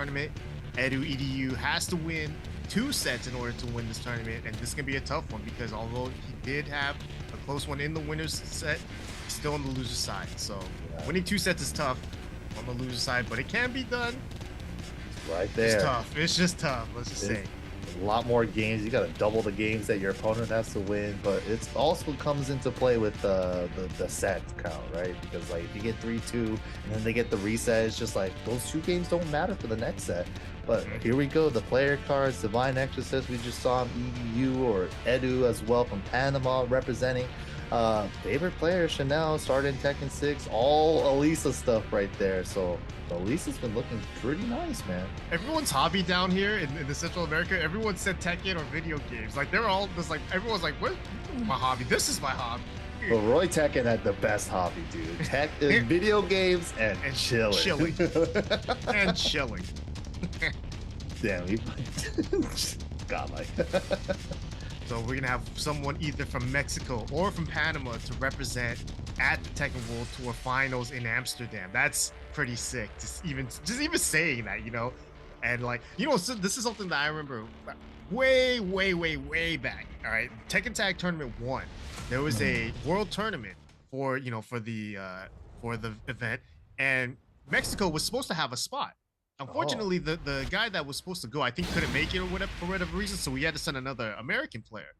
tournament. Edu EDU has to win 2 sets in order to win this tournament, and this is gonna be a tough one because although he did have a close one in the winner's set, he's still on the loser's side. So winning 2 sets is tough on the loser's side, but it can be done. Right there. It's tough. It's just tough. Let's just say. A lot more games. You got to double the games that your opponent has to win, but it also comes into play with the set count, right? Because like if you get 3-2 and then they get the reset, it's just like those 2 games don't matter for the next set. But here we go, the player cards, Divine Exorcist, we just saw EDU or Edu as well from Panama representing. Favorite player Chanel started in Tekken 6, all Alisa stuff right there. So Alisa's been looking pretty nice, man. Everyone's hobby down here in the Central America, everyone said Tekken or video games. Like they're all just like, everyone's like, what? My hobby. This is my hobby. Well, Roy Tekken had the best hobby, dude. Video games and chilling. And chilling. Damn, he godlike. So we're gonna have someone either from Mexico or from Panama to represent at the Tekken World Tour Finals in Amsterdam. That's pretty sick. Just even saying that, you know, and like, you know, so this is something that I remember way back. All right, Tekken Tag Tournament 1. There was a world tournament for the event, and Mexico was supposed to have a spot. Unfortunately, the guy that was supposed to go, I think, couldn't make it or whatever for whatever reason, so we had to send another American player.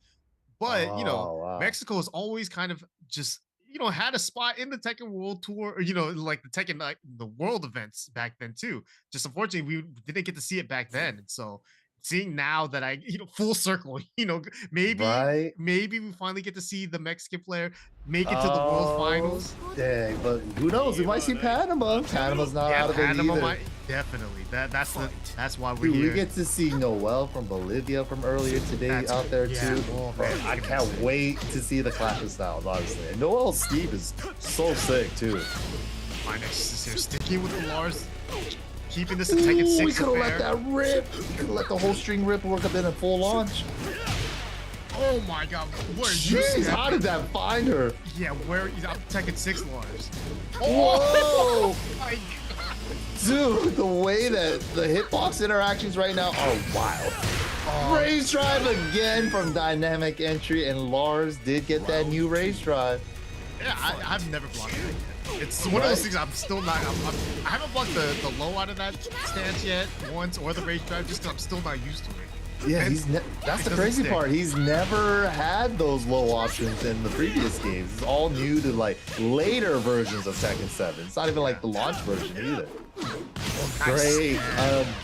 But Mexico has always kind of just had a spot in the Tekken World Tour, or like the Tekken the World events back then too. Just unfortunately, we didn't get to see it back then, and so seeing now that I full circle, maybe we finally get to see the Mexican player make it to the World Finals. Dang, but who knows? We might see Panama. Panama's not out of it either. Definitely. That's why we're here. We get to see Noel from Bolivia from earlier today out there too. Oh, man, I can't wait to see the clash of styles, honestly. And Noel's Steve is so sick too. My next is here, sticking with the Lars. Keeping this a Tekken 6 we could have let that rip. We could have let the whole string rip and work up in a full launch. Oh my god. Jeez, how did that find her? Yeah, where is Tekken 6 Lars? Oh my god. Dude, the way that the hitbox interactions right now are wild. Raise drive again from Dynamic Entry, and Lars did get that new raise drive. Yeah, I've never blocked it. It's one of those things I'm still not. I haven't blocked the low out of that stance yet once, or the rage drive, just because I'm still not used to it. Yeah, that's the crazy part. He's never had those low options in the previous games. It's all new to like later versions of Tekken 7. It's not even like the launch version either. Great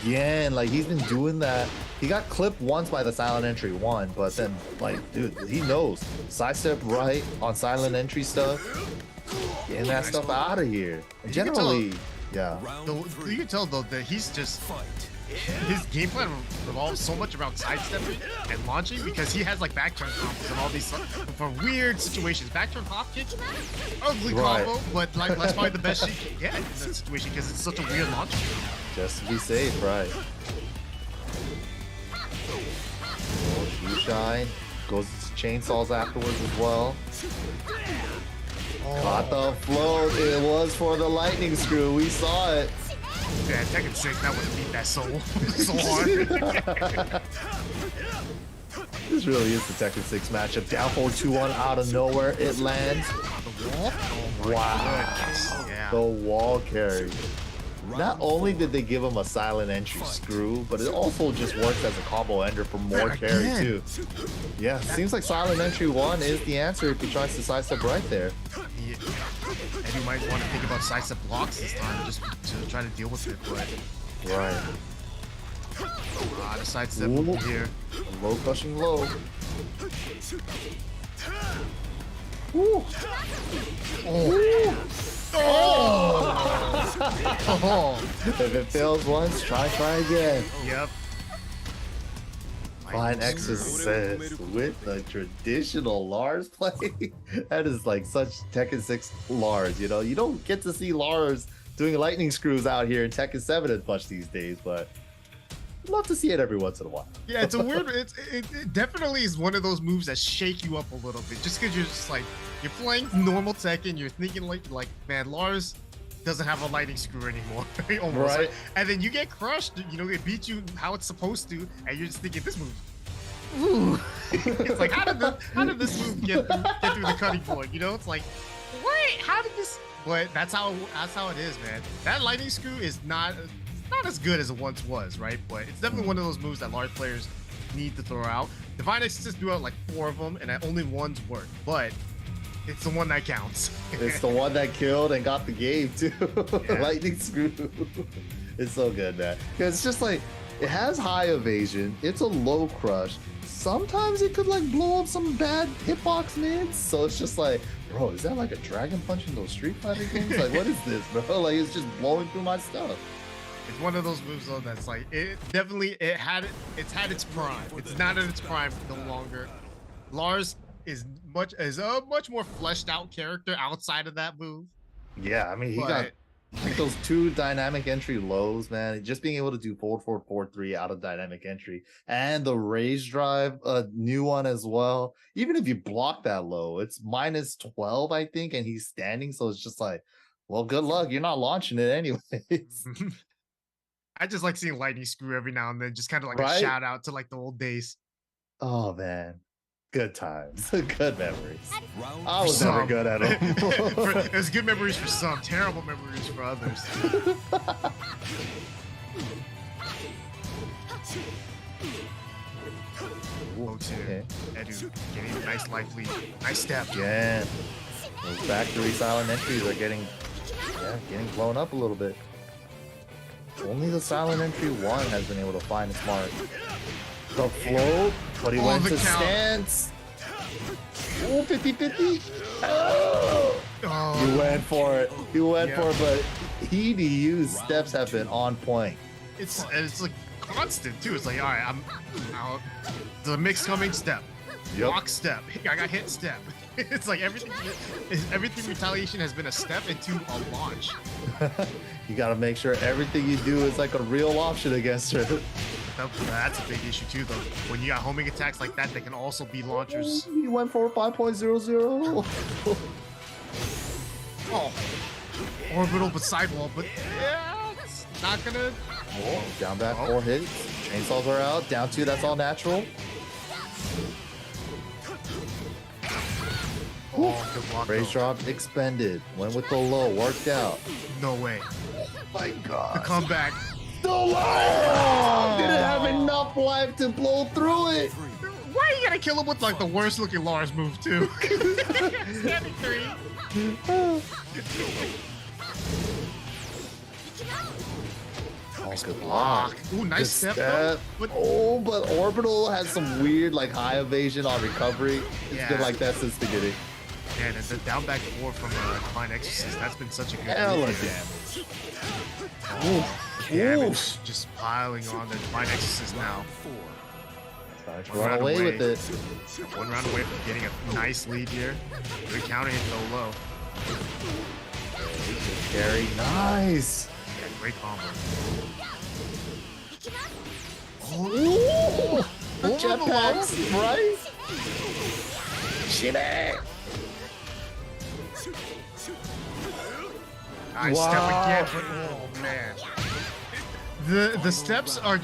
again. Like he's been doing that. He got clipped once by the silent entry 1, but then like, dude, he knows sidestep right on silent entry stuff. Getting that stuff out of here. And generally, you can tell though that he's just his game plan revolves so much around sidestepping and launching because he has like back turn combos and all these for weird situations. Back turn hop kick, ugly combo, but like that's probably the best she can get in that situation because it's such a weird launch. Just to be safe, right? Shoe shine goes to chainsaws afterwards as well. Caught the float. It was for the lightning screw. We saw it. Yeah, Tekken 6, that would have beat that so hard. This really is the Tekken 6 matchup. Down forward 2-1 out of nowhere. It lands. The wall? Oh wow. Yeah. The wall carry. Not only did they give him a silent entry screw, but it also just works as a combo ender for more carry too. Yeah, seems like silent entry 1 is the answer if he tries to sidestep right there. And you might want to think about sidestep blocks this time just to try to deal with it, but... Right. The sidestep over here. A low crushing low. Woo. If it fails once, try again. Yep. Fine Exorcist with the traditional Lars play. That is like such Tekken 6 Lars, you know? You don't get to see Lars doing lightning screws out here in Tekken 7 as much these days, but I'd love to see it every once in a while. Yeah, it's a weird, it definitely is one of those moves that shake you up a little bit, just because you're just like, you're playing normal Tekken, you're thinking like, man, Lars, doesn't have a lightning screw anymore. Almost. Right. And then you get crushed. You know, it beats you how it's supposed to, and you're just thinking this move. Ooh. It's like how did this move get through the cutting board? You know, it's like, wait, how did this? But that's how it is, man. That lightning screw is not as good as it once was, right? But it's definitely one of those moves that large players need to throw out. Divine Exorcist threw out like 4 of them, and only one's worked. But it's the one that counts. It's the one that killed and got the game too. Yeah. Lightning screw. It's so good, man. Because it's just like it has high evasion. It's a low crush. Sometimes it could like blow up some bad hitbox mids. So it's just like, bro, is that like a Dragon Punch in those Street Fighter games? Like, what is this, bro? Like, it's just blowing through my stuff. It's one of those moves though that's like it's had its prime. It's not at its prime no longer. Lars is a much more fleshed out character outside of that move. Yeah, I mean, he got like those 2 dynamic entry lows, man. Just being able to do forward 4 forward 3 out of dynamic entry, and the rage drive, a new one as well. Even if you block that low, it's -12, I think, and he's standing. So it's just like, well, good luck. You're not launching it anyways. I just like seeing lightning screw every now and then, just kind of like Right? a shout out to like the old days. Oh man, good times, good memories. I For was never some. good at them. It was good memories for some, terrible memories for others. Okay. Edu getting a nice life lead. Nice step. Again, those factory silent entries are getting blown up a little bit. Only the silent entry 1 has been able to find its mark. The float, but he went the to count. stance. Oh, 50-50. Oh! Oh, He went for it. He went Yeah. for it, but EDU's steps have been on point. it's like constant too. It's like, all right, I'm out. The mix coming step. Yep. Block step. I got hit step. It's like everything retaliation has been a step into a launch. You got to make sure everything you do is like a real option against her. That's a big issue too, though. When you got homing attacks like that, they can also be launchers. He went for 5.00. Oh, orbital but sidewall, but yeah, it's not gonna. Oh, down back 4 hits. Chainsaws are out. Down 2, that's all natural. Oh, good block. Raise Though. drop expended. Went with the low. Worked out. No way. My The God. comeback. Still alive! Didn't have enough life to blow through it. Why are you gonna kill him with like the worst looking Lars move too? Standing 3. Oh, good block. Ooh, nice Good step, though. But Oh, but Orbital has some weird like high evasion on recovery. It's Yeah. been like that since the beginning. man, and the down back 4 from Divine Exorcist, that's been such a good Hella move. damage. Damage just piling on the Divine Exorcist now. Trying to One run round away away. with it. 1 round away from getting a nice lead here. Good counter hit though low. Carry. Nice. Yeah, great combo. Ooh, the Over the jetpacks, right? Shitty. Nice step again, but oh man. The steps are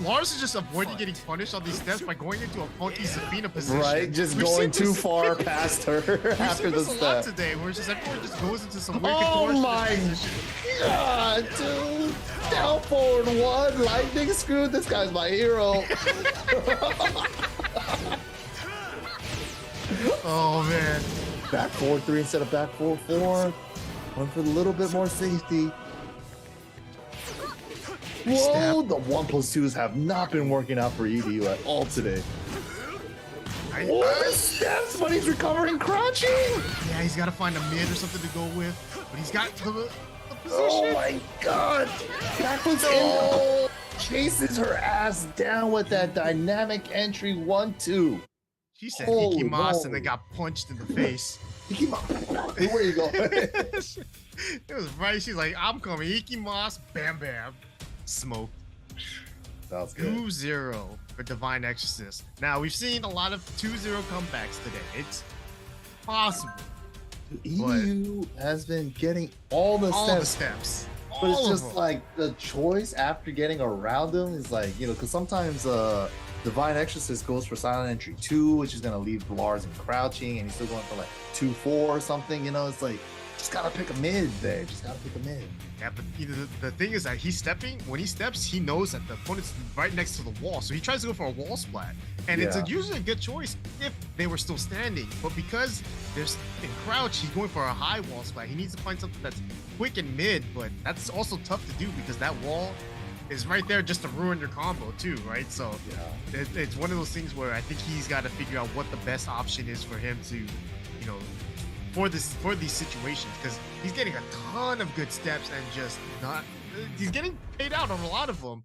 Lars is just avoiding getting punished on these steps by going into a funky Sabina position. Right, just We've going seen too this- far past her We've after seen the this a lot step. today, where it's just everyone just goes into some weird Oh contortionist my position. God, dude. Down forward 1, lightning screw. This guy's my hero. Oh man. Back forward 3 instead of back forward 4. Went for a little bit more safety. Whoa, the 1+2s have not been working out for EDU at all today. Oh, steps, but he's recovering crouching. Yeah, he's got to find a mid or something to go with, but he's got the position. Oh my God. Backwards in. Chases her ass down with that dynamic entry 1-2. She said Holy Ikimas and moly. then got punched in the face. Where you going? It was right. She's like, I'm coming. Ikimas, bam, bam. Smoke. Sounds good. 2-0 for Divine Exorcist. Now, we've seen a lot of 2-0 comebacks today. It's possible EU has been getting all the All steps, the steps. but it's All of just them. like the choice after getting around them is like, because sometimes Divine Exorcist goes for Silent Entry 2, which is gonna leave Lars in crouching, and he's still going for like 2-4 or something. It's like just gotta pick a mid there. Just gotta pick a mid. Yeah, but the thing is that when he steps, he knows that the opponent's right next to the wall. So he tries to go for a wall splat. And it's usually a good choice if they were still standing. But because they're in crouch, he's going for a high wall splat. He needs to find something that's quick and mid, but that's also tough to do because that wall is right there just to ruin your combo too, right? So it's one of those things where I think he's got to figure out what the best option is for him to, for these situations, because he's getting a ton of good steps and just he's getting paid out on a lot of them,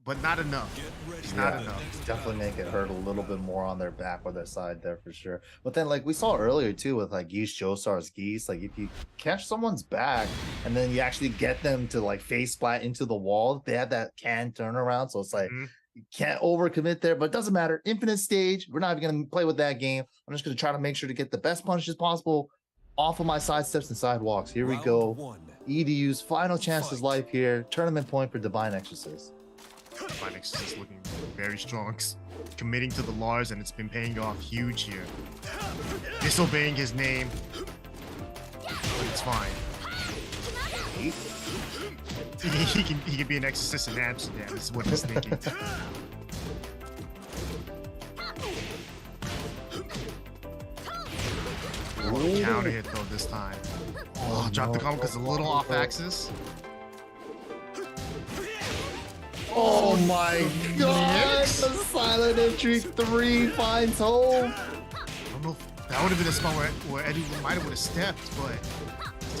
but not enough. It's not enough. It's definitely make it hurt a little bit more on their back or their side there for sure. But then like we saw earlier too with like Geese Joestar's Geese, like if you catch someone's back and then you actually get them to like face splat into the wall, they have that can turnaround. So it's like you can't overcommit there, but it doesn't matter. Infinite stage. We're not even going to play with that game. I'm just going to try to make sure to get the best punches possible off of my side steps and sidewalks. Here we go. EDU's final chance is life here. Tournament point for Divine Exorcist. Divine Exorcist looking very strong, committing to the Lars, and it's been paying off huge here. Disobeying his name, but it's fine. He can be an exorcist in Amsterdam. Is what he's thinking. Counter hit though this time. Oh, drop the combo because a little off axis. Oh my god! The Silent Entry 3 finds home. I don't know if that would have been a spot where Edu might have would have stepped, but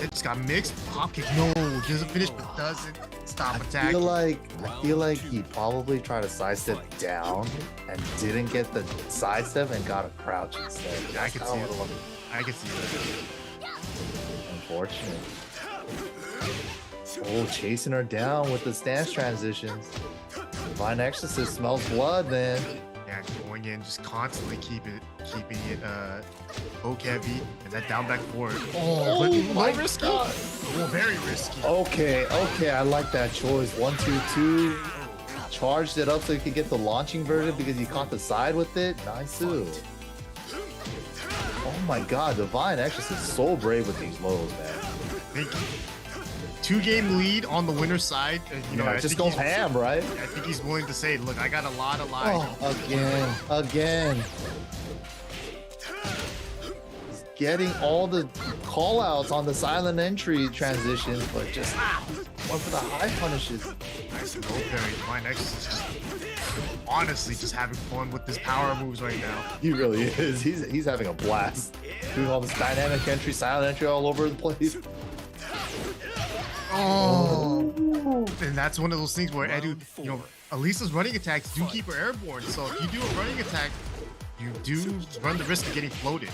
it just got mixed. Pop kick, no, doesn't finish, but doesn't stop attacking. I feel like he probably tried to sidestep down and didn't get the sidestep and got a crouch instead. Yeah, I can see it. I can see that. Unfortunate. Oh, chasing her down with the stance transitions. Divine Exorcist smells blood, man. Yeah, going in, just constantly keeping it poke heavy, and that down back forward. Oh, my risky. God. Well, very risky. Okay, I like that choice. 1-2-2. Charged it up so you could get the launching version because you caught the side with it. Nice too. Oh my god, Divine Exorcist is so brave with these lows, man. 2-game lead on the winner's side. I just go ham, right? I think he's willing to say, look, I got a lot of lives. Oh, again. He's getting all the call outs on the silent entry transitions, but just one for the high punishes. Nice and low parry. Divine Exorcist just honestly just having fun with his power moves right now. He really is. He's having a blast. Doing all this dynamic entry, silent entry all over the place. Oh, and that's one of those things where Edu, Alisa's running attacks do keep her airborne. So if you do a running attack, you do run the risk of getting floated.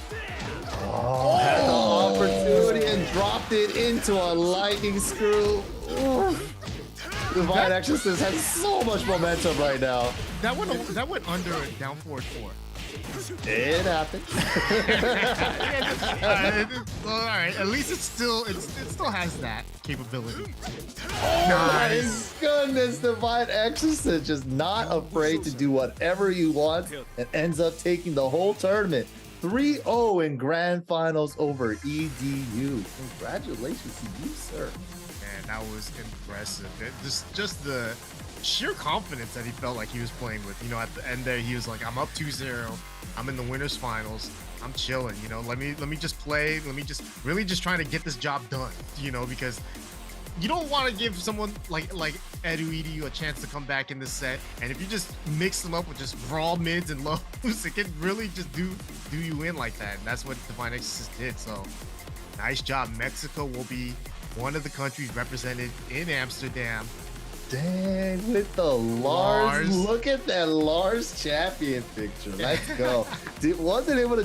Oh, had the opportunity and dropped it into a lightning screw. Divine Exorcist has so much momentum right now. That went under a down forward 4. It happened. All right, at least it still has that capability. Oh Nice. my goodness, Divine Exorcist just not afraid to do whatever he wants and ends up taking the whole tournament. 3-0 in grand finals over EDU. Congratulations to you, sir. Man, that was impressive. Just the sheer confidence that he felt like he was playing with. At the end there, he was like, I'm up 2-0. I'm in the winners finals. I'm chilling. Let me just play. Let me just really just trying to get this job done. Because you don't want to give someone like EDU a chance to come back in this set. And if you just mix them up with just raw mids and lows, it can really just do you in like that. And that's what Divine Exorcist did. So nice job. Mexico will be one of the countries represented in Amsterdam. Dang, with the Lars. Look at that Lars champion picture. Let's go. Wasn't able to